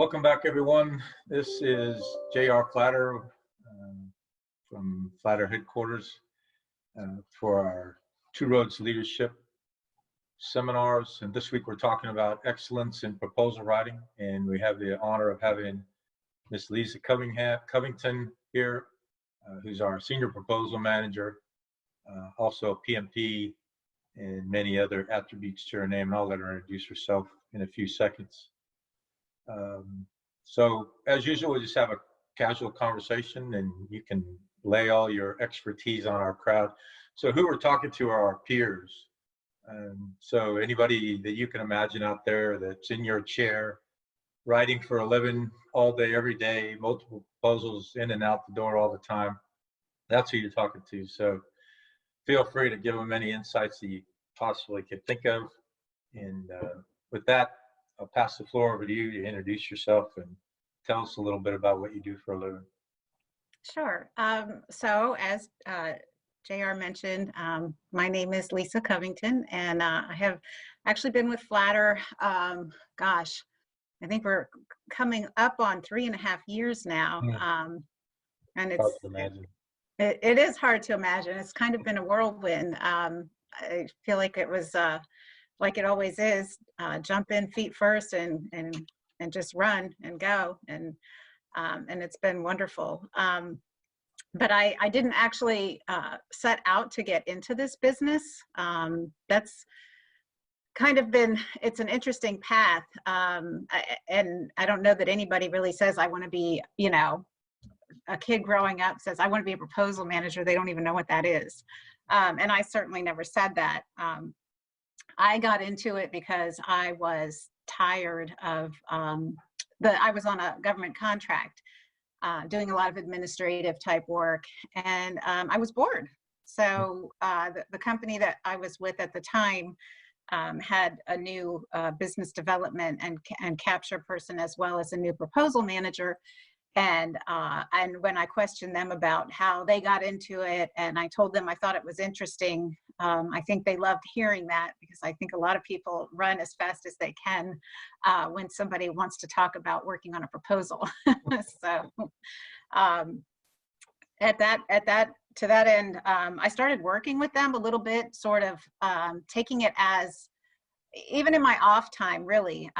Welcome back, everyone. This is J.R. Flatter from Flatter headquarters for our Two Roads Leadership seminars. And this week we're talking about excellence in proposal writing. And we have the honor of having Miss Lisa Covington here, who's our Senior Proposal Manager, also a PMP, and many other attributes to her name. And I'll let her introduce herself in a few seconds. So as usual, we'll just have a casual conversation and you can lay all your expertise on our crowd. So who we're talking to are our peers. So anybody that you can imagine out there that's in your chair, writing for a living all day, every day, multiple proposals in and out the door all the time, that's who you're talking to. So feel free to give them any insights that you possibly could think of. And with that, I'll pass the floor over to you to introduce yourself and tell us a little bit about what you do for a living. Sure. So as JR mentioned, my name is Lisa Covington, and I have actually been with Flatter, gosh, I think we're coming up on 3.5 years now. And it's, it is hard to imagine. It's kind of been a whirlwind. I feel like it was, like it always is, jump in feet first and just run and go, and it's been wonderful. But I didn't actually set out to get into this business. That's kind of been, it's an interesting path, and I don't know that anybody really says I want to be, you know, a kid growing up says I want to be a proposal manager. They don't even know what that is, and I certainly never said that. I got into it because I was tired of, I was on a government contract doing a lot of administrative type work, and I was bored. So the company that I was with at the time had a new business development and capture person, as well as a new proposal manager. And when I questioned them about how they got into it, and I told them I thought it was interesting, I think they loved hearing that, because I think a lot of people run as fast as they can when somebody wants to talk about working on a proposal. So to that end, I started working with them a little bit, sort of taking it as, even in my off time, really,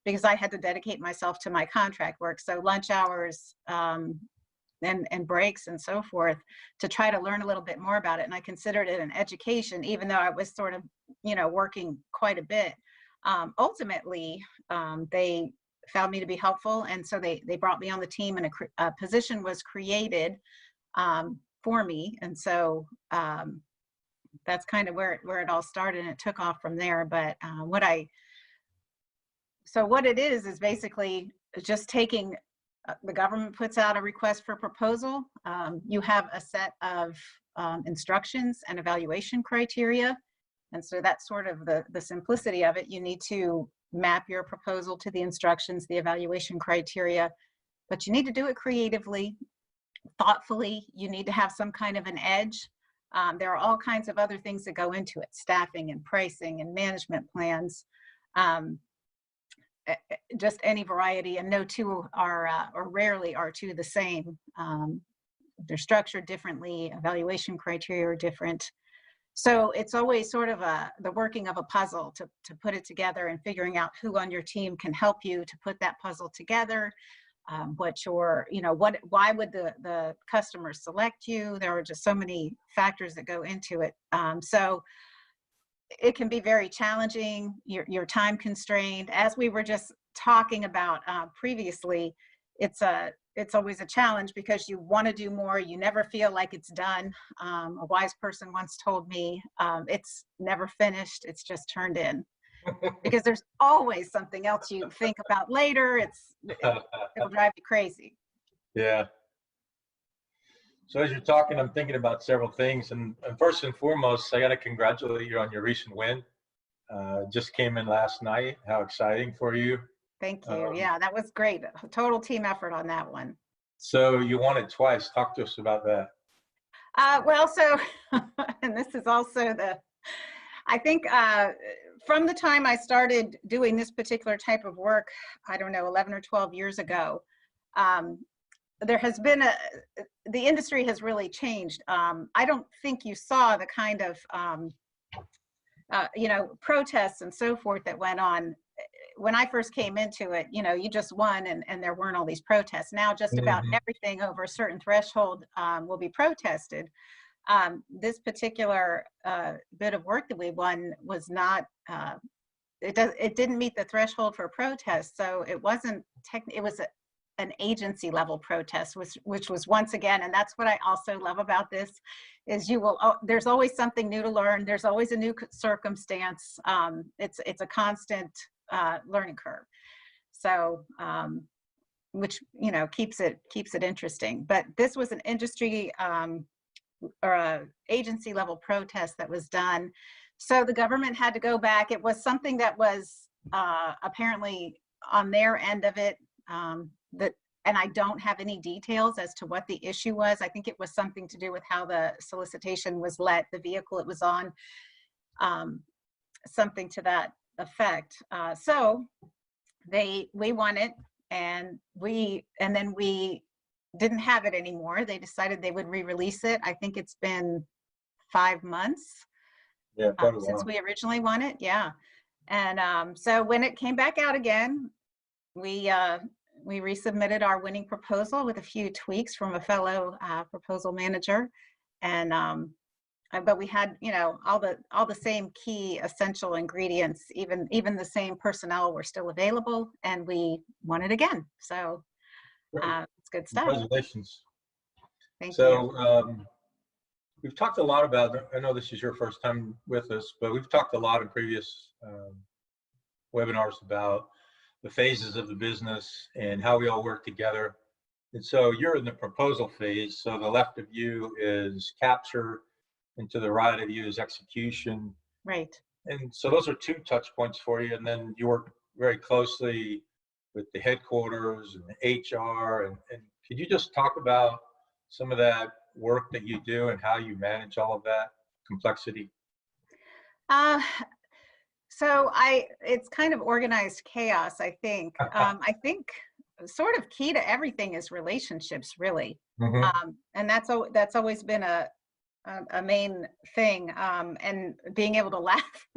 because I had to dedicate myself to my contract work. So lunch hours and breaks and so forth, to try to learn a little bit more about it. And I considered it an education, even though I was sort of, you know, working quite a bit. Ultimately, they found me to be helpful. And so they brought me on the team, and a position was created for me. And so that's kind of where it all started, and it took off from there. But what it is basically just taking, the government puts out a request for proposal. You have a set of instructions and evaluation criteria. And so that's sort of the simplicity of it. You need to map your proposal to the instructions, the evaluation criteria, but you need to do it creatively, thoughtfully. You need to have some kind of an edge. There are all kinds of other things that go into it: staffing and pricing and management plans, just any variety. And no two are, or rarely are two the same. They're structured differently, evaluation criteria are different. So it's always sort of the working of a puzzle to put it together, and figuring out who on your team can help you to put that puzzle together. Why would the customer select you? There are just so many factors that go into it. So it can be very challenging. You're time constrained. As we were just talking about previously, it's always a challenge, because you want to do more. You never feel like it's done. A wise person once told me, it's never finished, it's just turned in. Because there's always something else you think about later. It'll drive you crazy. Yeah. So as you're talking, I'm thinking about several things. And first and foremost, I got to congratulate you on your recent win. Just came in last night. How exciting for you. Thank you. Yeah, that was great. A total team effort on that one. So you won it twice. Talk to us about that. And this is also I think from the time I started doing this particular type of work, I don't know, 11 or 12 years ago, there has been the industry has really changed. I don't think you saw the kind of, protests and so forth that went on when I first came into it. You just won, and there weren't all these protests. Now just about Mhm. everything over a certain threshold will be protested. This particular bit of work that we won was not, it didn't meet the threshold for a protest, so it wasn't it was an agency level protest, which was, once again, and that's what I also love about this, is there's always something new to learn. There's always a new circumstance. It's a constant learning curve. So which keeps it interesting. But this was an industry or a agency level protest that was done. So the government had to go back. It was something that was apparently on their end of it, and I don't have any details as to what the issue was. I think it was something to do with how the solicitation was let, the vehicle it was on, something to that effect. So we won it, and then we didn't have it anymore. They decided they would re-release it. I think it's been 5 months Yeah, quite a since while. we originally won it. Yeah. And so when it came back out again, we resubmitted our winning proposal with a few tweaks from a fellow proposal manager. And but we had, all the same key essential ingredients, even the same personnel were still available, and we won it again. So Great. it's good stuff. Congratulations. Thank you. So we've talked a lot about, I know this is your first time with us, but we've talked a lot in previous webinars about the phases of the business and how we all work together. And so you're in the proposal phase. So the left of you is capture, and to the right of you is execution. Right. And so those are two touch points for you. And then you work very closely with the headquarters and the HR. And could you just talk about some of that work that you do and how you manage all of that complexity? Uh, so it's kind of organized chaos, I think. I think sort of key to everything is relationships, really. Mhm. And that's always been a main thing, and being able to laugh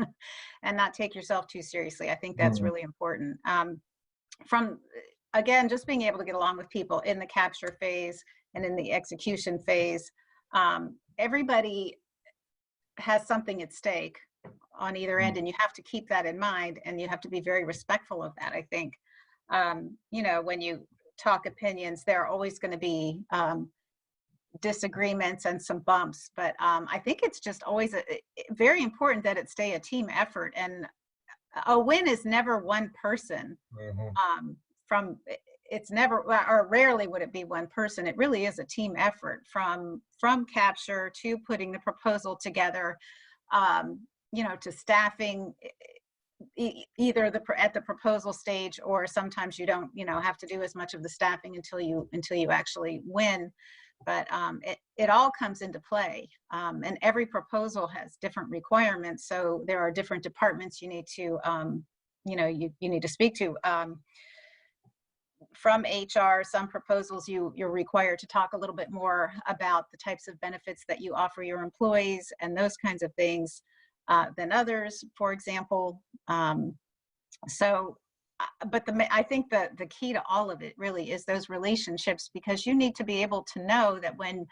and not take yourself too seriously. I think that's Mhm. really important. From again, just being able to get along with people in the capture phase and in the execution phase. Everybody has something at stake on either end, and you have to keep that in mind, and you have to be very respectful of that. I think, when you talk opinions, there are always going to be disagreements and some bumps, but I think it's just always very important that it stay a team effort, and a win is never one person. Mhm. From It's never, or rarely would it be one person. It really is a team effort, from capture to putting the proposal together, to staffing, either at the proposal stage, or sometimes you don't have to do as much of the staffing until you actually win. But it all comes into play, and every proposal has different requirements, so there are different departments you need to you need to speak to. From HR, some proposals you're required to talk a little bit more about the types of benefits that you offer your employees and those kinds of things than others, for example. But I think the key to all of it really is those relationships, because you need to be able to know that when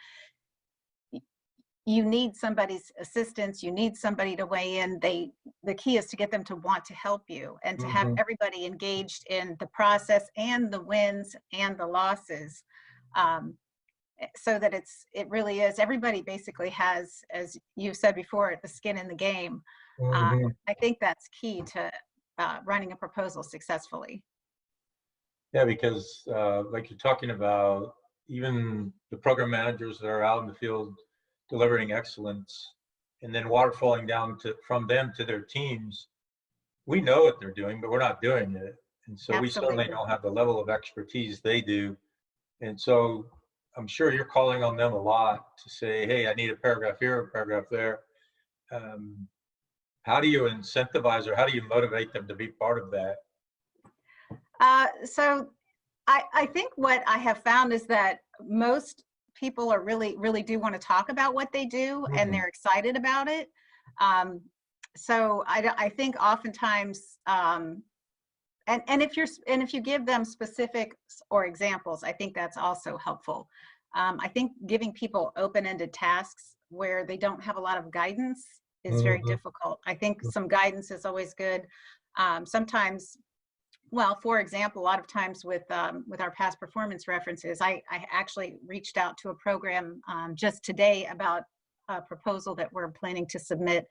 you need somebody's assistance, you need somebody to weigh in, the key is to get them to want to help you, and to have Mhm. everybody engaged in the process and the wins and the losses, um, so that it really is, everybody basically has, as you said before, the skin in the game. Mhm. I think that's key to running a proposal successfully. Yeah, because like you're talking about, even the program managers that are out in the field delivering excellence, and then waterfalling down from them to their teams, we know what they're doing, but we're not doing it. And so we certainly Absolutely. don't have the level of expertise they do. And so I'm sure you're calling on them a lot to say, hey, I need a paragraph here, a paragraph there. Um, how do you incentivize or how do you motivate them to be part of that? So I think what I have found is that most people are really do want to talk about what they do and Mhm. they're excited about it. Um, so I think oftentimes, and if you give them specifics or examples, I think that's also helpful. I think giving people open-ended tasks where they don't have a lot of guidance is very Mhm. difficult. I think some guidance is always good. Sometimes, well, for example, a lot of times with our past performance references, I actually reached out to a program just today about a proposal that we're planning to submit,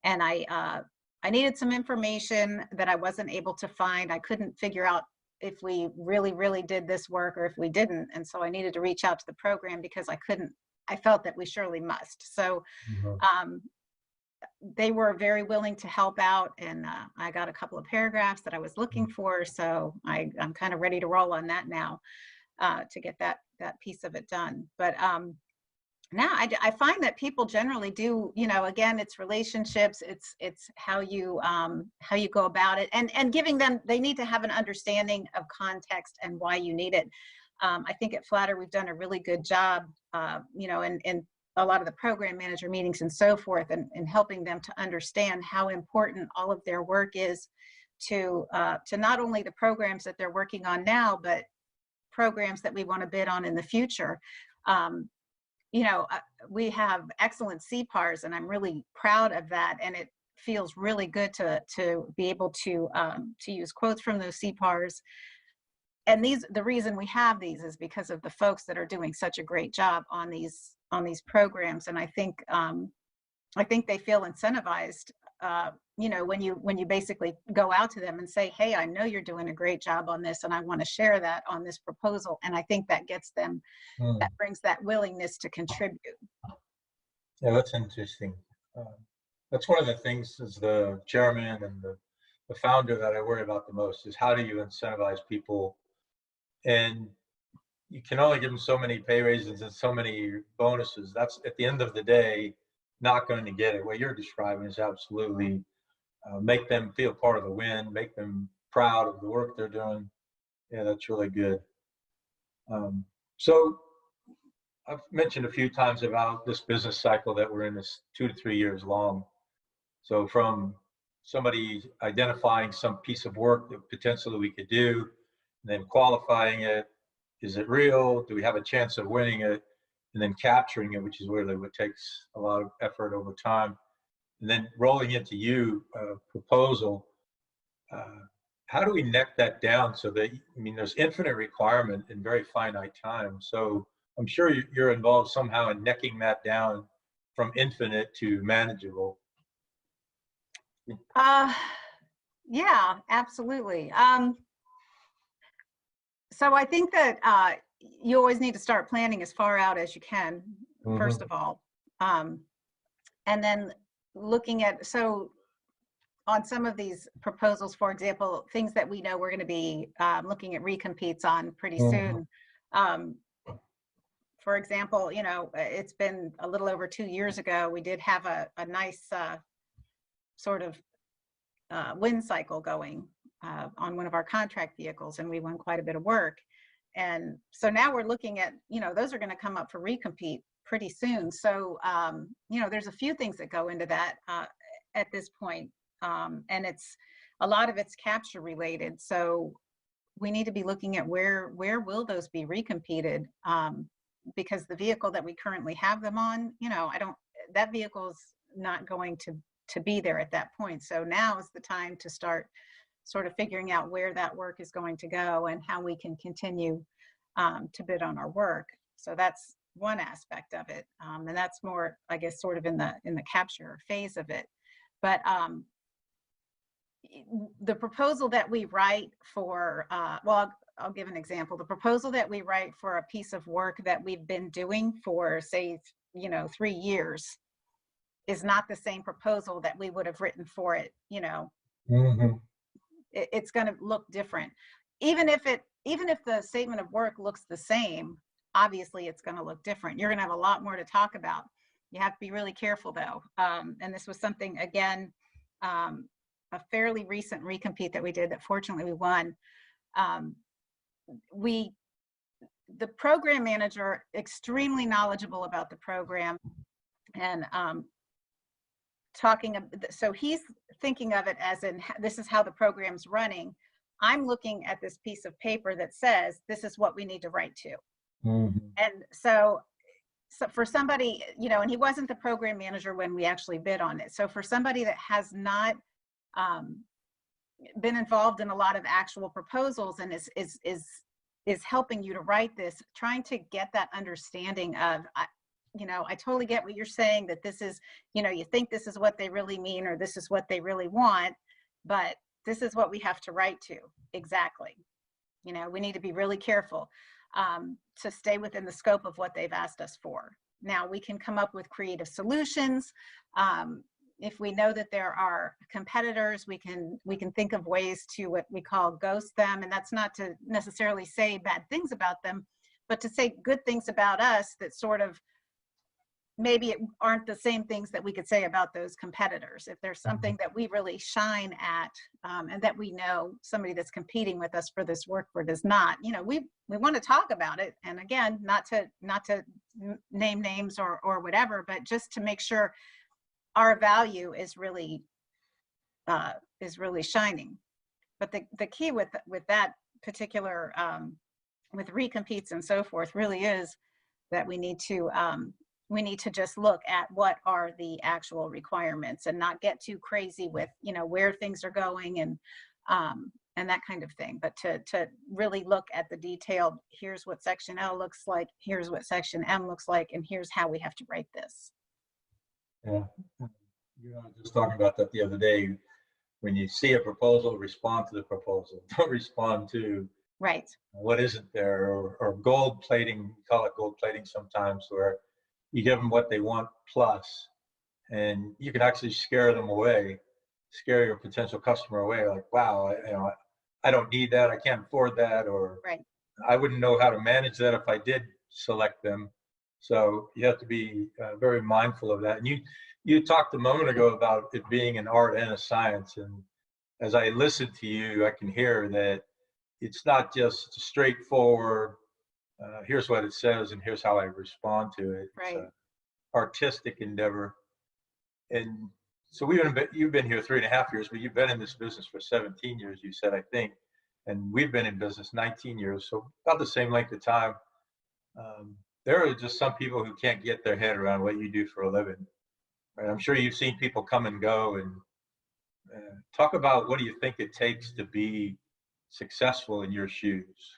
and I needed some information that I wasn't able to find. I couldn't figure out if we really did this work or if we didn't, and so I needed to reach out to the program because I couldn't. I felt that we surely must. So Mhm. um, they were very willing to help out, and I got a couple of paragraphs that I was looking for, so I'm kind of ready to roll on that now to get that piece of it done. But now I find that people generally do, again, it's relationships, it's how you go about it, and giving them, they need to have an understanding of context and why you need it. I think at Flatter we've done a really good job, in a lot of the program manager meetings and so forth, and helping them to understand how important all of their work is to not only the programs that they're working on now, but programs that we want to bid on in the future. Um, we have excellent CPARs, and I'm really proud of that. And it feels really good to be able to use quotes from those CPARs. And the reason we have these is because of the folks that are doing such a great job on these programs. And I think they feel incentivized. When you basically go out to them and say, "Hey, I know you're doing a great job on this, and I want to share that on this proposal." And I think that gets them, Mm. that brings that willingness to contribute. Yeah, that's interesting. Um, that's one of the things as the chairman and the founder that I worry about the most is how do you incentivize people? And you can only give them so many pay raises and so many bonuses. That's at the end of the day, not going to get it. What you're describing is absolutely make them feel part of the win, make them proud of the work they're doing. Yeah, that's really good. So I've mentioned a few times about this business cycle that we're in, this 2 to 3 years long. So from somebody identifying some piece of work that potentially we could do, and then qualifying it, is it real? Do we have a chance of winning it? And then capturing it, which is really what takes a lot of effort over time. And then rolling into proposal. Uh, how do we neck that down so that, I mean, there's infinite requirement in very finite time. So I'm sure you're involved somehow in necking that down from infinite to manageable. Uh, yeah, absolutely. So I think that you always need to start planning as far out as you can, first Mm-hmm. of all. Um, and then looking at, so on some of these proposals, for example, things that we know we're going to be looking at recompetes on pretty Mm-hmm. soon. Um, for example, it's been a little over 2 years ago, we did have a nice sort of wind cycle going on one of our contract vehicles, and we won quite a bit of work. And so now we're looking at, those are going to come up for recompete pretty soon. So, there's a few things that go into that at this point. And a lot of it's capture related. So we need to be looking at where will those be recompeted? Because the vehicle that we currently have them on, that vehicle's not going to be there at that point. So now is the time to start sort of figuring out where that work is going to go and how we can continue to bid on our work. So that's one aspect of it, and that's more, I guess, sort of in the capture phase of it. But the proposal that we write for, I'll give an example. The proposal that we write for a piece of work that we've been doing for, say, 3 years is not the same proposal that we would have written for it. Mm-hmm. It's going to look different. Even if the statement of work looks the same, obviously it's going to look different. You're going to have a lot more to talk about. You have to be really careful though. And this was something, again, a fairly recent recompete that we did that fortunately we won. Um, the program manager, extremely knowledgeable about the program, and so he's thinking of it as in, this is how the program's running. I'm looking at this piece of paper that says, this is what we need to write to. And so for somebody, and he wasn't the program manager when we actually bid on it. So for somebody that has not been involved in a lot of actual proposals and is helping you to write this, trying to get that understanding of, I totally get what you're saying, that this is, you think this is what they really mean, or this is what they really want, but this is what we have to write to. Exactly. We need to be really careful to stay within the scope of what they've asked us for. Now we can come up with creative solutions. If we know that there are competitors, we can think of ways to what we call ghost them. And that's not to necessarily say bad things about them, but to say good things about us that sort of maybe it aren't the same things that we could say about those competitors. If there's something that we really shine at, and that we know somebody that's competing with us for this work for does not, we want to talk about it. And again, not to name names or whatever, but just to make sure our value is really shining. But the key with that particular, with recompetes and so forth, really is that we need to just look at what are the actual requirements and not get too crazy with, where things are going and that kind of thing. But to really look at the detailed, here's what section L looks like, here's what section M looks like, and here's how we have to write this. Yeah. Just talking about that the other day. When you see a proposal, respond to the proposal. Don't respond to right what isn't there, or gold plating. We call it gold plating sometimes, where you give them what they want plus, and you can actually scare them away, scare your potential customer away. Like, wow, I don't need that. I can't afford that, or right I wouldn't know how to manage that if I did select them. So you have to be very mindful of that. And you talked a moment ago about it being an art and a science. And as I listen to you, I can hear that it's not just straightforward, here's what it says and here's how I respond to it. right It's an artistic endeavor. And so you've been here 3.5 years, but you've been in this business for 17 years, you said, I think. And we've been in business 19 years, so about the same length of time. There are just some people who can't get their head around what you do for a living. Right? I'm sure you've seen people come and go. And talk about, what do you think it takes to be successful in your shoes?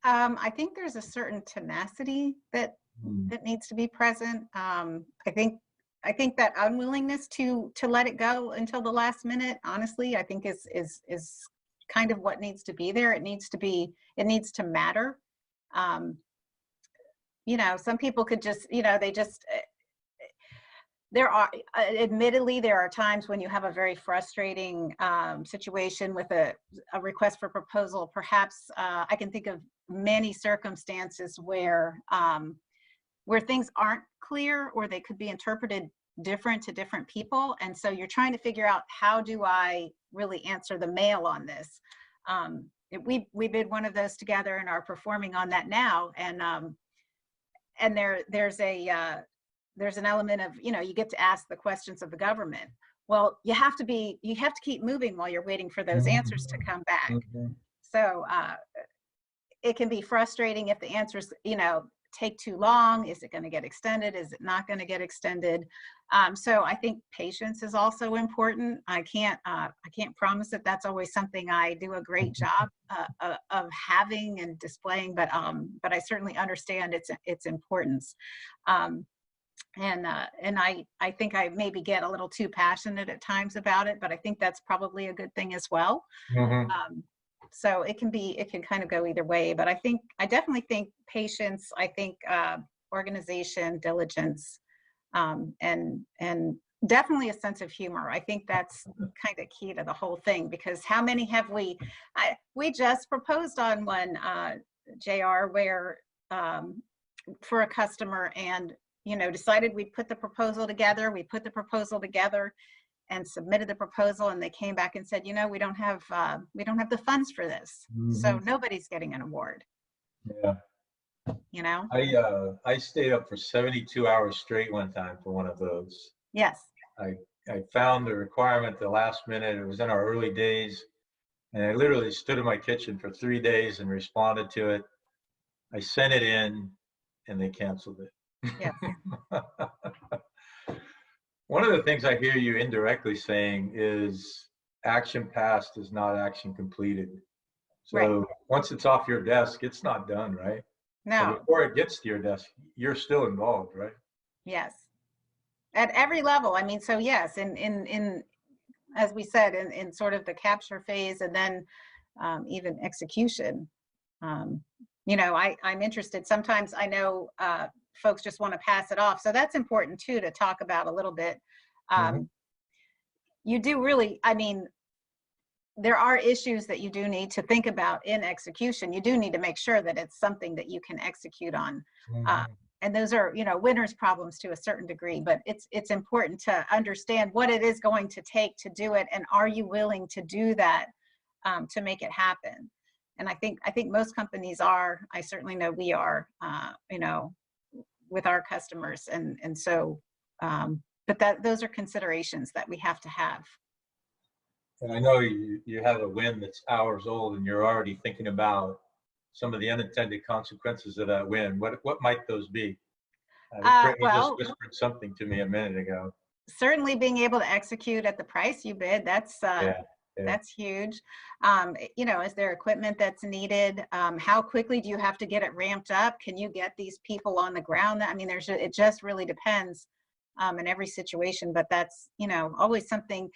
I think there's a certain tenacity that needs to be present. I think that unwillingness to let it go until the last minute, honestly, I think is kind of what needs to be there. It needs to matter. Some people could just, admittedly, there are times when you have a very frustrating situation with a request for proposal. Perhaps I can think of many circumstances where things aren't clear, or they could be interpreted different to different people. And so you're trying to figure out, how do I really answer the mail on this? We bid one of those together and are performing on that now. And there's an element of, you get to ask the questions of the government. Well, you have to keep moving while you're waiting for those answers to come back. So it can be frustrating if the answers, take too long. Is it going to get extended? Is it not going to get extended? So I think patience is also important. I can't promise that that's always something I do a great job of having and displaying, but I certainly understand its importance. And I think I maybe get a little too passionate at times about it, but I think that's probably a good thing as well. So it can kind of go either way, but I definitely think patience, I think organization, diligence, and definitely a sense of humor. I think that's kind of key to the whole thing, because how many have we just proposed on one, JR, where for a customer, and decided we'd put the proposal together. and submitted the proposal, and they came back and said, you know, we don't have the funds for this. So nobody's getting an award, Yeah. you know? I stayed up for 72 hours straight one time for one of those. Yes. I found the requirement the last minute. It was in our early days, and I literally stood in my kitchen for 3 days and responded to it. I sent it in, and they canceled it. Yes. One of the things I hear you indirectly saying is action passed is not action completed. So Right. once it's off your desk, it's not done, right? So No. before it gets to your desk, you're still involved, right? Yes. At every level. I mean, so yes, in as we said, in sort of the capture phase, and then even execution. You know, I'm interested. Sometimes I know folks just want to pass it off. So that's important too, to talk about a little bit. You do really, I mean, there are issues that you do need to think about in execution. You do need to make sure that it's something that you can execute on. And those are, you know, winners' problems to a certain degree, but it's important to understand what it is going to take to do it, and are you willing to do that to make it happen? And I think most companies are. I certainly know we are, you know, with our customers, and so, but those are considerations that we have to have. And I know you have a win that's hours old, and you're already thinking about some of the unintended consequences of that win. What might those be? Brittany just Well, whispered something to me a minute ago. certainly being able to execute at the price you bid, that's huge. You know, is there equipment that's needed? How quickly do you have to get it ramped up? Can you get these people on the ground? I mean, it just really depends in every situation, but that's, you know, always something,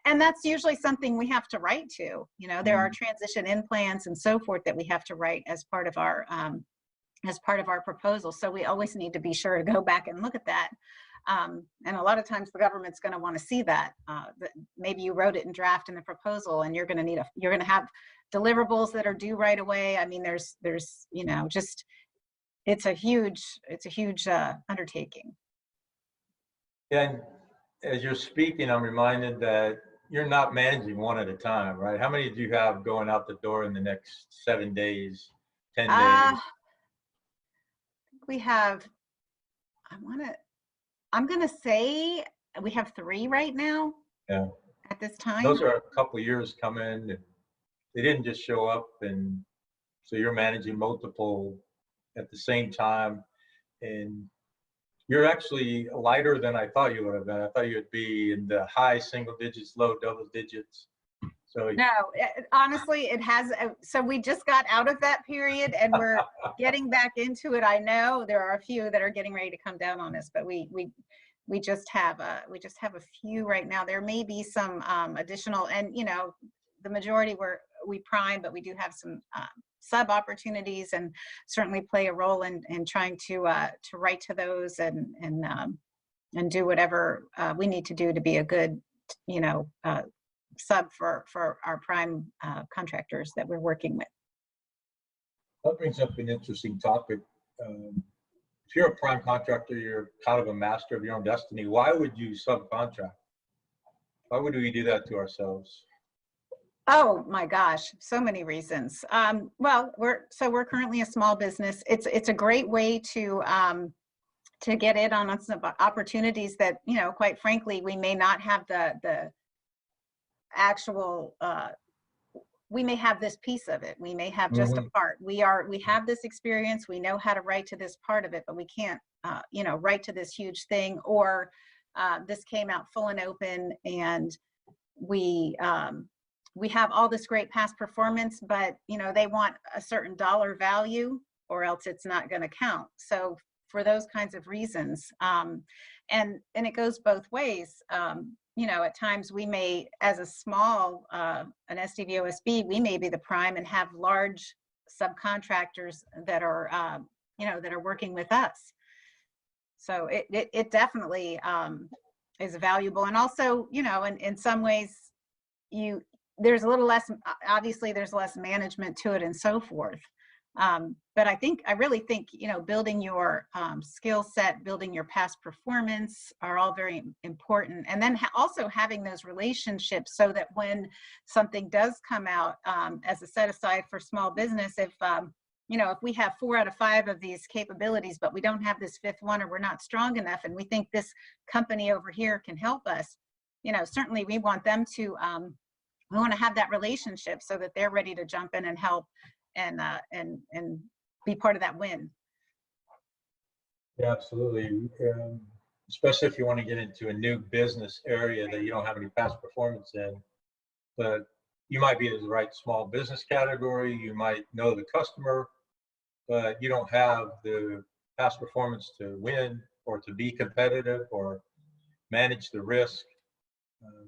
and that's usually something we have to write to. You know, there are transition in plans and so forth that we have to write as part of our proposal. So we always need to be sure to go back and look at that. And a lot of times the government's going to want to see that. Maybe you wrote it in draft in the proposal, and you're going to have deliverables that are due right away. I mean, there's you know, just it's a huge undertaking. And as you're speaking, I'm reminded that you're not managing one at a time, right? How many do you have going out the door in the next 7 days, 10 days? We have, I'm gonna say we have 3 right now. Yeah. At this time. Those are a couple of years coming, and they didn't just show up, and so you're managing multiple at the same time, and you're actually lighter than I thought you would have been. I thought you'd be in the high single digits, low double digits. So no, honestly, it has. So we just got out of that period, and we're getting back into it. I know there are a few that are getting ready to come down on us, but we just have a few right now. There may be some additional, and you know, the majority we prime, but we do have some sub opportunities, and certainly play a role in trying to write to those and do whatever we need to do to be a good, you know, sub for our prime contractors that we're working with. that brings up an interesting topic. If you're a prime contractor, you're kind of a master of your own destiny. Why would you subcontract? Why would we do that to ourselves? Oh my gosh, so many reasons. Well, we're currently a small business. It's a great way to get in on some opportunities that, you know, quite frankly, we may not have the actual. We may have this piece of it. We may have just a part. We have this experience. We know how to write to this part of it, but we can't, you know, write to this huge thing. Or this came out full and open, and we have all this great past performance, but you know, they want a certain dollar value, or else it's not going to count. So for those kinds of reasons, and it goes both ways. You know, at times we may, as a small, an SDVOSB, we may be the prime and have large subcontractors that are, you know, that are working with us. So it definitely is valuable. And also, you know, in some ways, there's a little less, obviously there's less management to it and so forth. But I really think, building your skill set, building your past performance are all very important. And then also having those relationships so that when something does come out as a set aside for small business, if we have 4 out of 5 of these capabilities, but we don't have this 5th one, or we're not strong enough, and we think this company over here can help us, certainly we want them to, we want to have that relationship so that they're ready to jump in and help and be part of that win. Yeah, absolutely. Especially if you want to get into a new business area that you don't have any past performance in, but you might be in the right small business category, you might know the customer, but you don't have the past performance to win or to be competitive or manage the risk.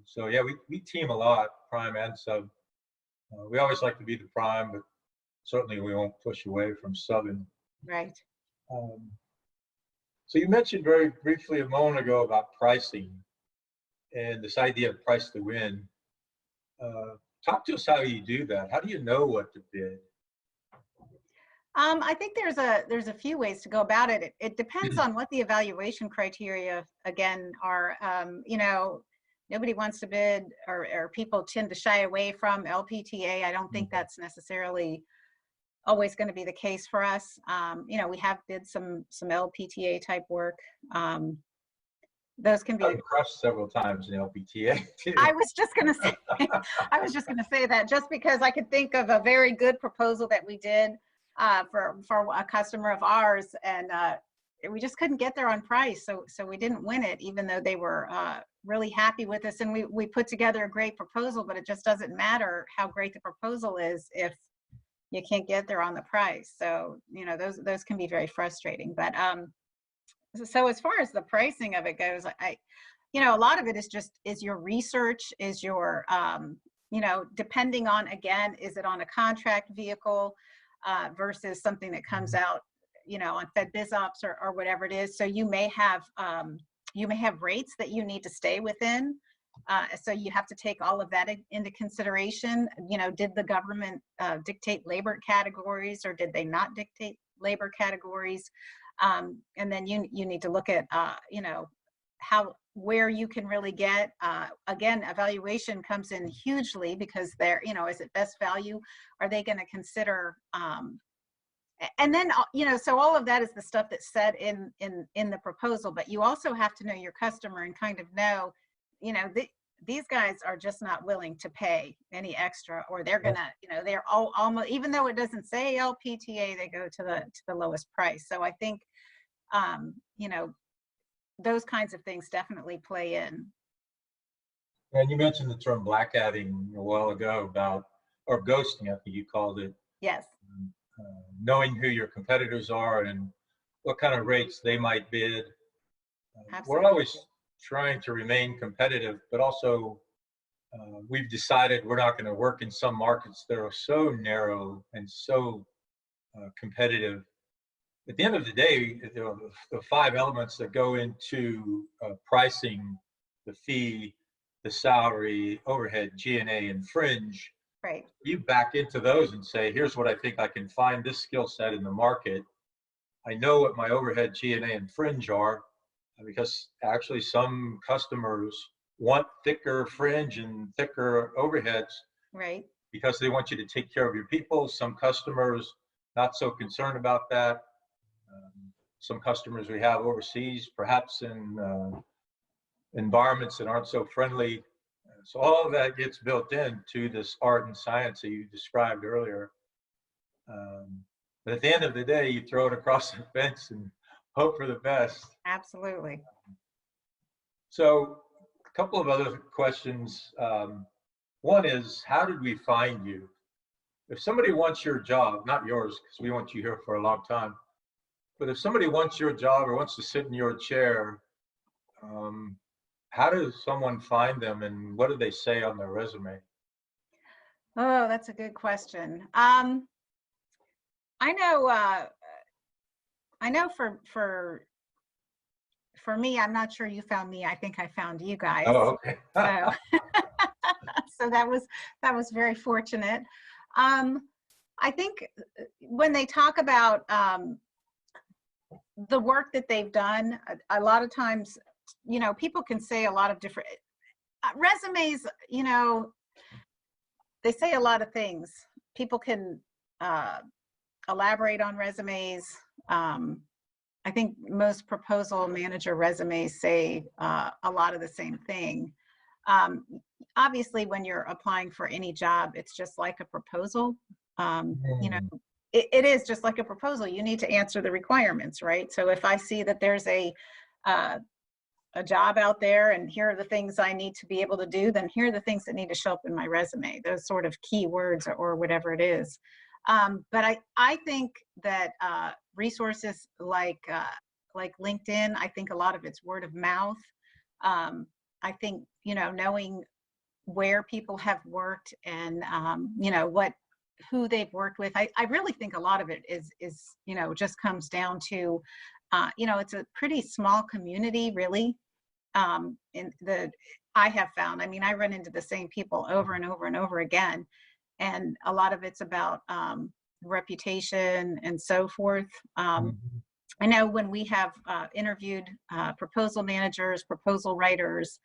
So yeah, we team a lot, prime and sub. We always like to be the prime, but certainly we won't push away from subbing. Right. So you mentioned very briefly a moment ago about pricing and this idea of price to win. Talk to us how you do that. How do you know what to bid? I think there's a few ways to go about it. It depends on what the evaluation criteria again are. Nobody wants to bid, or people tend to shy away from LPTA. I don't think that's necessarily always going to be the case for us. We have did some LPTA type work. Those can be. I've crushed several times in LPTA too. I was just going to say that, just because I could think of a very good proposal that we did for a customer of ours, and we just couldn't get there on price, so we didn't win it, even though they were really happy with us, and we put together a great proposal. But it just doesn't matter how great the proposal is if you can't get there on the price. So those can be very frustrating. But so as far as the pricing of it goes, a lot of it is your research, is your depending on, again, is it on a contract vehicle versus something that comes out on Fed Biz Ops or whatever it is. So you may have rates that you need to stay within. So you have to take all of that into consideration. Did the government dictate labor categories, or did they not dictate labor categories? And then you need to look at where you can really get, again, evaluation comes in hugely, because they're, is it best value? Are they going to consider, and then, so all of that is the stuff that's said in the proposal, but you also have to know your customer and kind of know, these guys are just not willing to pay any extra, or they're gonna, they're almost, even though it doesn't say LPTA, they go to the lowest price. So I think, those kinds of things definitely play in. And you mentioned the term black hatting a while ago or ghosting, I think you called it. Yes. Knowing who your competitors are and what kind of rates they might bid. We're always trying to remain competitive, but also we've decided we're not going to work in some markets that are so narrow and so competitive. At the end of the day, the 5 elements that go into pricing, the fee, the salary, overhead, G&A, and fringe, right. You back into those and say, here's what I think I can find this skill set in the market. I know what my overhead, G&A, and fringe are, because actually some customers want thicker fringe and thicker overheads, right? Because they want you to take care of your people. Some customers not so concerned about that. Some customers we have overseas, perhaps in environments that aren't so friendly. So all of that gets built into this art and science that you described earlier. But at the end of the day, you throw it across the fence and hope for the best. Absolutely. So a couple of other questions. One is, how did we find you? If somebody wants your job, not yours, because we want you here for a long time, but if somebody wants your job or wants to sit in your chair, how does someone find them, and what do they say on their resume? Oh, that's a good question. I know for me, I'm not sure you found me. I think I found you guys. Oh, okay. So, so that was very fortunate. I think when they talk about the work that they've done, a lot of times, you know, people can say a lot of different resumes, you know, they say a lot of things. People can elaborate on resumes. I think most proposal manager resumes say a lot of the same thing. Obviously, when you're applying for any job, it's just like a proposal. You know, it is just like a proposal. You need to answer the requirements, right? So if I see that there's a job out there and here are the things I need to be able to do, then here are the things that need to show up in my resume, those sort of key words or whatever it is. But I think that resources like LinkedIn, I think a lot of it's word of mouth. I think, you know, knowing where people have worked and, you know, who they've worked with. I really think a lot of it is, you know, just comes down to, you know, it's a pretty small community, really. I have found, I mean, I run into the same people over and over and over again. And a lot of it's about reputation and so forth. I know when we have interviewed proposal managers, proposal writers,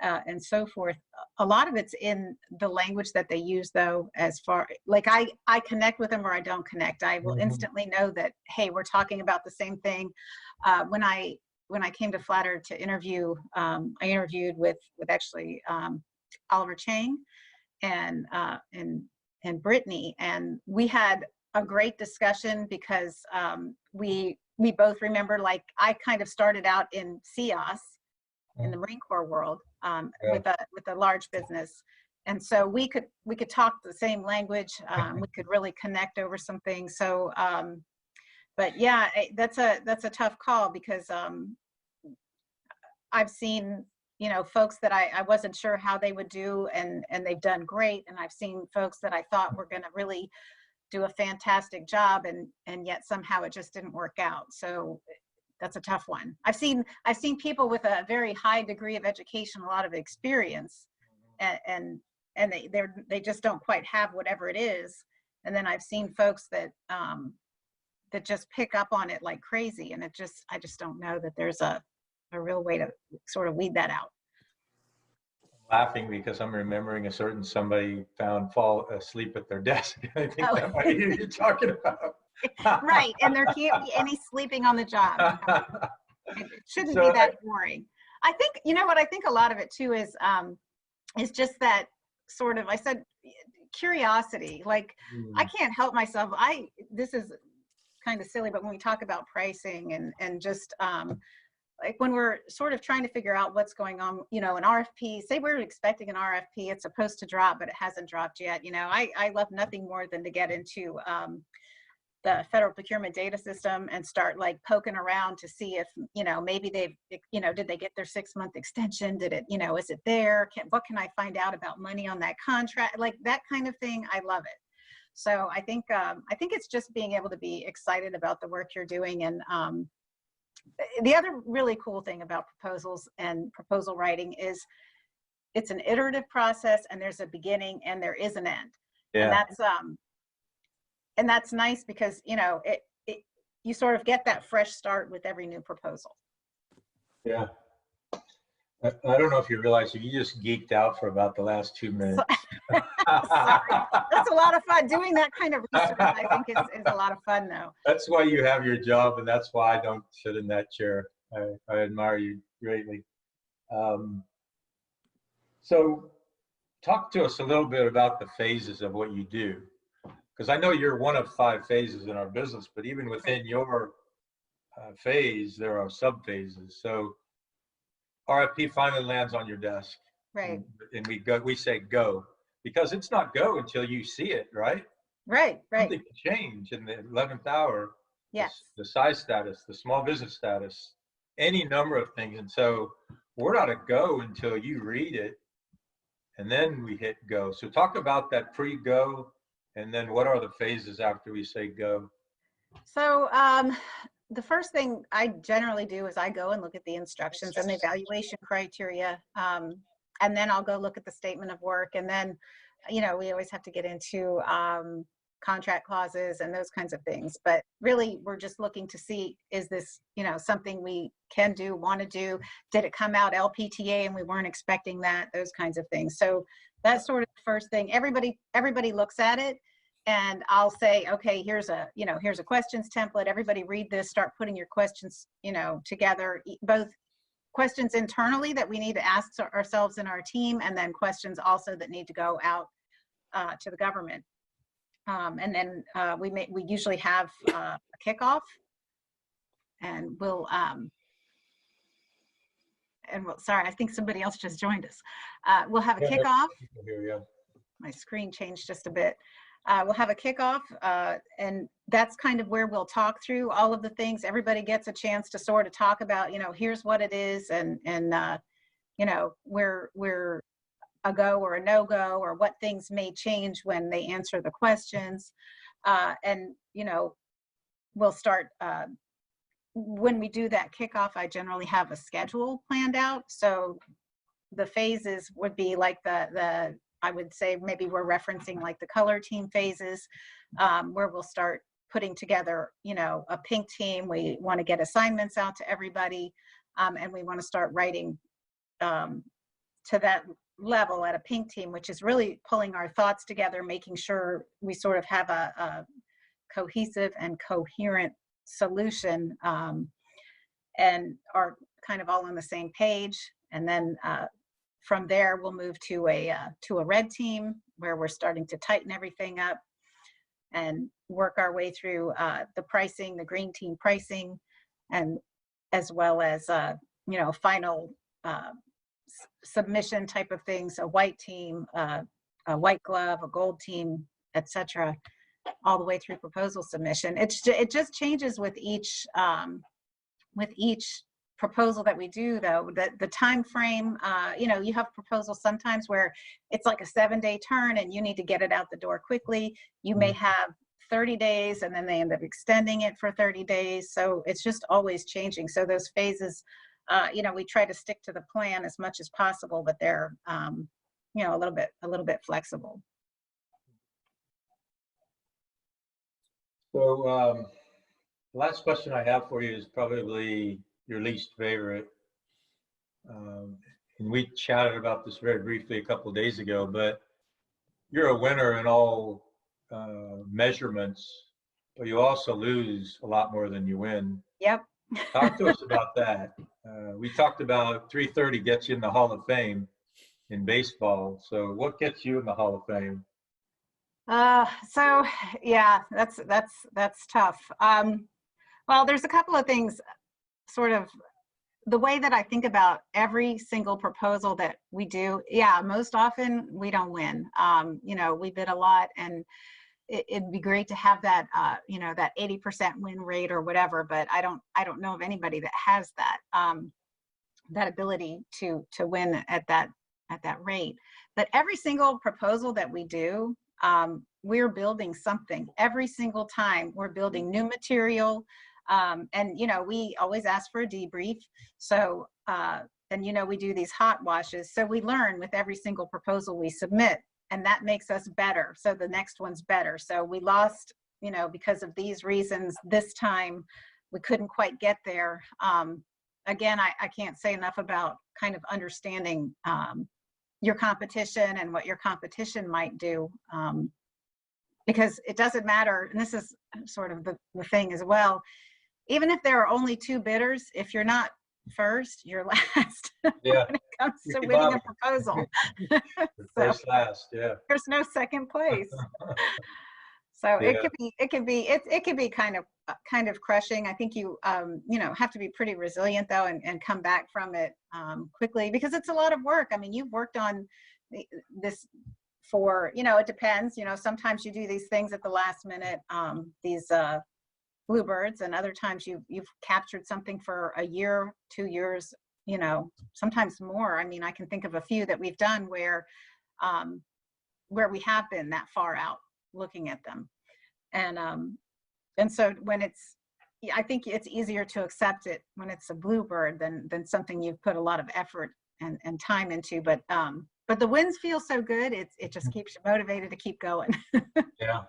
and so forth, a lot of it's in the language that they use, though, as far, like I connect with them or I don't connect. I will instantly know that, hey, we're talking about the same thing. When I came to Flatter to interview, I interviewed with actually Oliver Chang and Brittany, and we had a great discussion because we both remember, like, I kind of started out in CIOS in the Marine Corps world with a large business, and so we could talk the same language. We could really connect over some things. So, but yeah, that's a tough call because I've seen, you know, folks that I wasn't sure how they would do, and they've done great, and I've seen folks that I thought were going to really do a fantastic job, and yet somehow it just didn't work out. So that's a tough one. I've seen people with a very high degree of education, a lot of experience, and they just don't quite have whatever it is. And then I've seen folks that that just pick up on it like crazy, and I just don't know that there's a real way to sort of weed that out. Laughing because I'm remembering a certain somebody fall asleep at their desk. I think that might be who you're talking about. Right, and there can't be any sleeping on the job. It shouldn't be that boring. I think, you know what, I think a lot of it too is just that sort of, I said, curiosity. Like, I can't help myself. This is kind of silly, but when we talk about pricing and just like when we're sort of trying to figure out what's going on, you know, an RFP, say we're expecting an RFP, it's supposed to drop, but it hasn't dropped yet. You know, I love nothing more than to get into the federal procurement data system and start like poking around to see if, you know, maybe they've, you know, did they get their 6-month extension? Did it, you know, is it there? What can I find out about money on that contract? Like that kind of thing. I love it. So I think it's just being able to be excited about the work you're doing. And the other really cool thing about proposals and proposal writing is it's an iterative process, and there's a beginning and there is an end. Yeah. And that's nice because, you know, you sort of get that fresh start with every new proposal. Yeah. I don't know if you realize you just geeked out for about the last 2 minutes. Sorry. That's a lot of fun. Doing that kind of research, I think, is a lot of fun, though. That's why you have your job, and that's why I don't sit in that chair. I admire you greatly. So talk to us a little bit about the phases of what you do. Because I know you're one of 5 phases in our business, but even within your phase, there are sub-phases. So RFP finally lands on your desk. Right. And we say go, because it's not go until you see it, right? Right. Something can change in the 11th hour. Yes. The size status, the small business status, any number of things. And so we're not a go until you read it, and then we hit go. So talk about that pre-go, and then what are the phases after we say go? So the first thing I generally do is I go and look at the instructions and the evaluation criteria, and then I'll go look at the statement of work. And then, you know, we always have to get into contract clauses and those kinds of things. But really, we're just looking to see, is this, something we can do, want to do? Did it come out LPTA and we weren't expecting that? Those kinds of things. So that's sort of the first thing. Everybody looks at it, and I'll say, okay, here's a questions template. Everybody read this, start putting your questions, together, both questions internally that we need to ask ourselves in our team, and then questions also that need to go out to the government. And then we usually have a kickoff, and sorry, I think somebody else just joined us. We'll have a kickoff. My screen changed just a bit. We'll have a kickoff, and that's kind of where we'll talk through all of the things. Everybody gets a chance to sort of talk about, here's what it is, and where we're a go or a no-go, or what things may change when they answer the questions. And we'll start, when we do that kickoff, I generally have a schedule planned out. So the phases would be like I would say maybe we're referencing like the color team phases, where we'll start putting together, a pink team. We want to get assignments out to everybody, and we want to start writing to that level at a pink team, which is really pulling our thoughts together, making sure we sort of have a cohesive and coherent solution, and are kind of all on the same page. And then from there, we'll move to a red team, where we're starting to tighten everything up and work our way through the pricing, the green team pricing, and as well as final submission type of things, a white team, a white glove, a gold team, etc., all the way through proposal submission. It just changes with each proposal that we do, though. The time frame, you have proposals sometimes where it's like a 7-day turn and you need to get it out the door quickly. You may have 30 days and then they end up extending it for 30 days. So it's just always changing. So those phases, we try to stick to the plan as much as possible, but they're, a little bit flexible. So last question I have for you is probably your least favorite. And we chatted about this very briefly a couple of days ago, but you're a winner in all measurements, but you also lose a lot more than you win. Yep. Talk to us about that. We talked about 330 gets you in the Hall of Fame in baseball. So what gets you in the Hall of Fame? So yeah, that's tough. Well, there's a couple of things, sort of the way that I think about every single proposal that we do. Yeah, most often we don't win. We bid a lot, and it'd be great to have that, that 80% win rate or whatever, but I don't know of anybody that has that, that ability to win at that rate. But every single proposal that we do, we're building something. Every single time we're building new material, and we always ask for a debrief. So and we do these hot washes, so we learn with every single proposal we submit, and that makes us better. So the next one's better. So we lost, because of these reasons this time, we couldn't quite get there. Again, I can't say enough about kind of understanding your competition and what your competition might do, because it doesn't matter, and this is sort of the thing as well, even if there are only 2 bidders, if you're not first, you're last. Yeah. When it comes to winning a proposal. First, last, yeah. There's no second place. So yeah. it can be kind of crushing. I think you have to be pretty resilient though, and come back from it quickly, because it's a lot of work. I mean, you've worked on this for, it depends, sometimes you do these things at the last minute, these bluebirds, and other times you've captured something for a year, 2 years, sometimes more. I mean, I can think of a few that we've done where we have been that far out looking at them. And so when I think it's easier to accept it when it's a bluebird than something you've put a lot of effort and time into. But the wins feel so good, it just keeps you motivated to keep going. Yeah.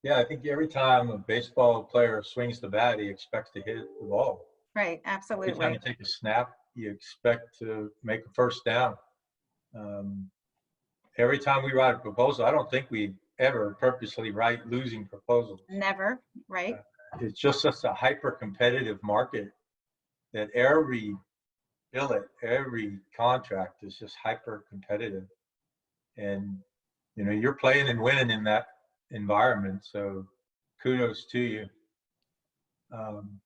Yeah, I think every time a baseball player swings the bat, he expects to hit the ball. Right, Every time you absolutely. take a snap, you expect to make a first down. Um, every time we write a proposal, I don't think we ever purposely write losing proposals. Never, right? It's just such a hyper competitive market that every billet, every contract is just hyper competitive. And, you know, you're playing and winning in that environment. So kudos to you. Um,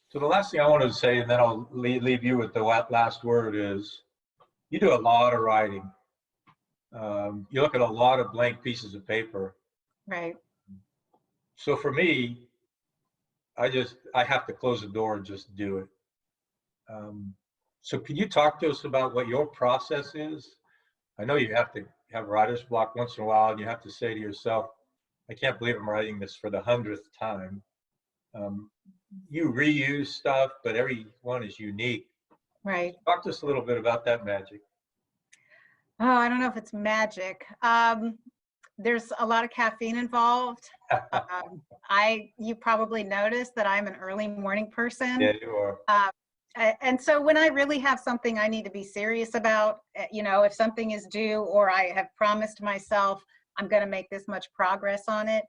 so the last thing I wanted to say, and then I'll leave you with the last word, is you do a lot of writing. You look at a lot of blank pieces of paper. Right. So for me, I have to close the door and just do it. Um, so can you talk to us about what your process is? I know you have to have writer's block once in a while, and you have to say to yourself, I can't believe I'm writing this for the 100th time. Um, you reuse stuff, but every one is unique. Right. Talk to us a little bit about that magic. Oh, I don't know if it's magic. There's a lot of caffeine involved. You probably noticed that I'm an early morning person. Yeah, you are. And so when I really have something I need to be serious about, you know, if something is due or I have promised myself I'm going to make this much progress on it,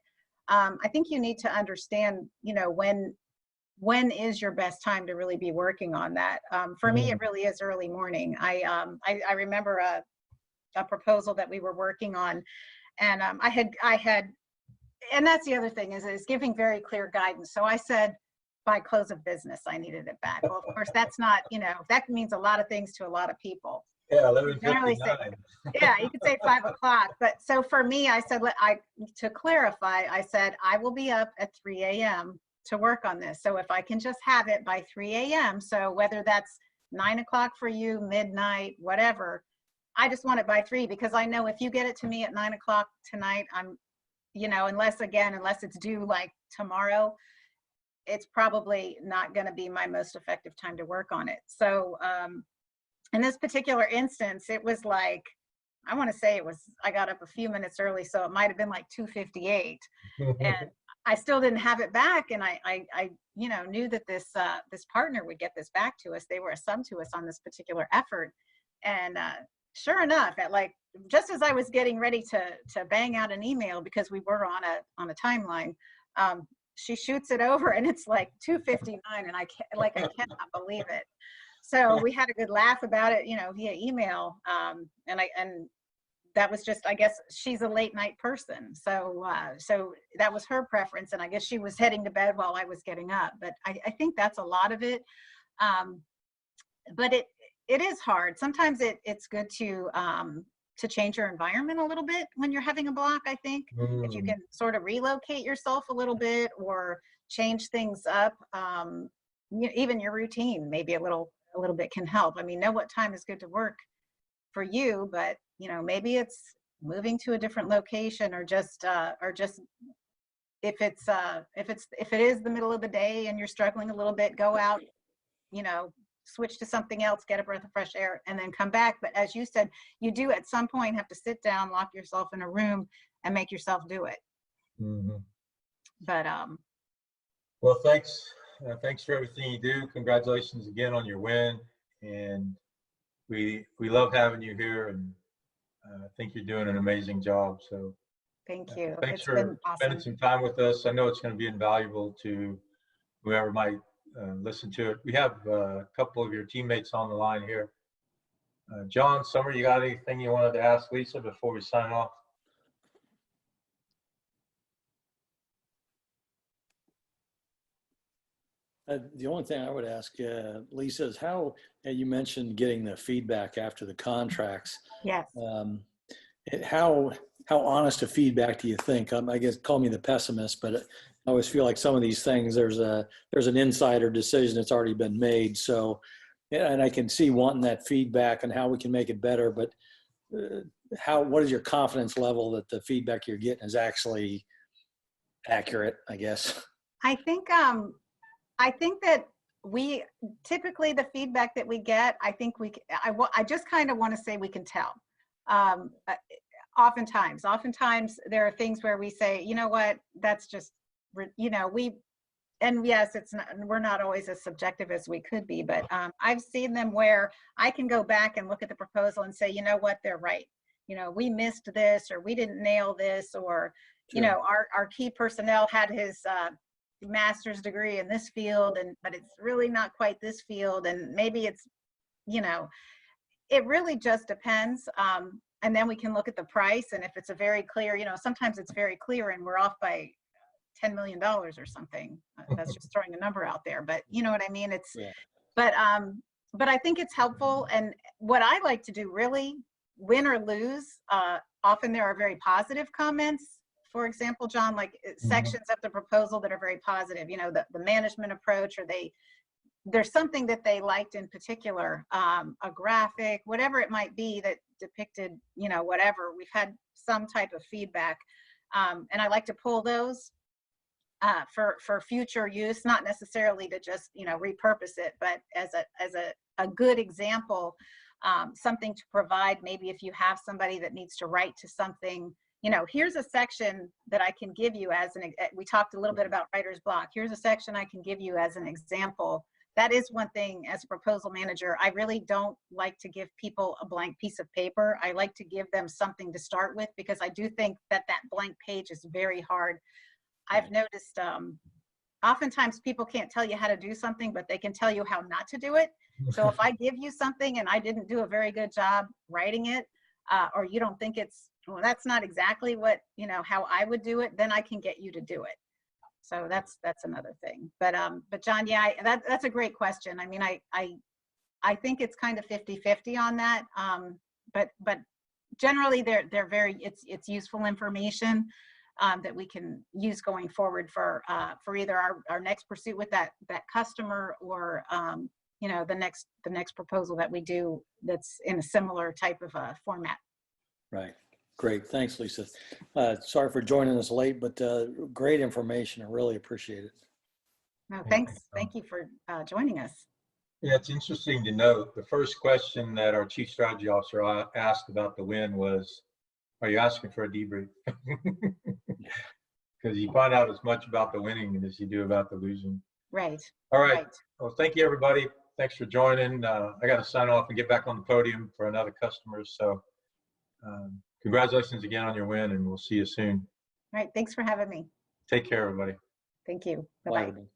I think you need to understand, you know, when is your best time to really be working on that. For me, it really is early morning. I remember a proposal that we were working on, and I had, and that's the other thing is giving very clear guidance. So I said, by close of business, I needed it back. Well, of course, that's not, you know, that means a lot of things to a lot of people. Yeah, You generally say, 11:59. yeah, you could say 5 o'clock. But so for me, I said, to clarify, I said, I will be up at 3 a.m. to work on this. So if I can just have it by 3 a.m., so whether that's 9 o'clock for you, midnight, whatever, I just want it by 3, because I know if you get it to me at 9 o'clock tonight, I'm, you know, unless it's due like tomorrow, it's probably not going to be my most effective time to work on it. So in this particular instance, it was like, I want to say I got up a few minutes early, so it might have been like 2:58, and I still didn't have it back. And I you know, knew that this partner would get this back to us. They were a sub to us on this particular effort, and sure enough, at like just as I was getting ready to bang out an email, because we were on a timeline, she shoots it over, and it's like 2:59, and I cannot believe it. So we had a good laugh about it, you know, via email, and that was just, I guess she's a late night person, so so that was her preference, and I guess she was heading to bed while I was getting up. But I think that's a lot of it. But it is hard. Sometimes it's good to change your environment a little bit when you're having a block. I think if you can sort of relocate yourself a little bit or change things up, even your routine, maybe a little bit can help. I mean, know what time is good to work for you, but you know, maybe it's moving to a different location, or just if it is the middle of the day and you're struggling a little bit, go out, you know, switch to something else, get a breath of fresh air, and then come back. But as you said, you do at some point have to sit down, lock yourself in a room, and make yourself do it. But Well, thanks for everything you do. Congratulations again on your win, and we love having you here, and I think you're doing an amazing job. So thank you. thanks It's been for spending awesome. some time with us. I know it's going to be invaluable to whoever might listen to it. We have a couple of your teammates on the line here. John, Summer, you got anything you wanted to ask Lisa before we sign off? The only thing I would ask Lisa is how you mentioned getting the feedback after the contracts. Yes. How honest a feedback do you think? I guess call me the pessimist, but I always feel like some of these things there's an insider decision that's already been made. So, and I can see wanting that feedback and how we can make it better. But what is your confidence level that the feedback you're getting is actually accurate? I guess. I think that we typically, the feedback that we get, I think I just kind of want to say we can tell. Oftentimes there are things where we say, you know what, that's just, you know, and yes, we're not always as subjective as we could be, but I've seen them where I can go back and look at the proposal and say, you know what, they're right. You know, we missed this, or we didn't nail this, or, you know, our key personnel had his master's degree in this field, but it's really not quite this field. And maybe it's, you know, it really just depends. And then we can look at the price. And if it's a very clear, you know, sometimes it's very clear and we're off by $10 million or something. That's just throwing a number out there, but you know what I mean? It's, but I think it's helpful. And what I like to do, really, win or lose, often there are very positive comments. For example, John, like sections of the proposal that are very positive, you know, the management approach, or there's something that they liked in particular, a graphic, whatever it might be that depicted, you know, whatever. We've had some type of feedback. And I like to pull those for future use, not necessarily to just, you know, repurpose it, but as a good example, something to provide. Maybe if you have somebody that needs to write to something, you know, here's a section that I can give you as we talked a little bit about writer's block. Here's a section I can give you as an example. That is one thing as a proposal manager. I really don't like to give people a blank piece of paper. I like to give them something to start with, because I do think that blank page is very hard. I've noticed oftentimes people can't tell you how to do something, but they can tell you how not to do it. So if I give you something and I didn't do a very good job writing it, or you don't think it's, well, that's not exactly what, you know, how I would do it, then I can get you to do it. So that's another thing. But John, yeah, that's a great question. I mean, I think it's kind of 50-50 on that. But generally they're very, it's useful information that we can use going forward for either our next pursuit with that customer, or you know, the next proposal that we do that's in a similar type of format. Right. Great. Thanks, Lisa. Sorry for joining us late, but great information. I really appreciate it. No, thanks. Thank you for joining us. Yeah, it's interesting to note the first question that our chief strategy officer asked about the win was, are you asking for a debrief? Because you find out as much about the winning as you do about the losing. Right. All right. Well, thank you, everybody. Thanks for joining. I got to sign off and get back on the podium for another customer. So congratulations again on your win, and we'll see you soon. All right. Thanks for having me. Take care, everybody. Thank you. Bye, Bye-bye. everybody.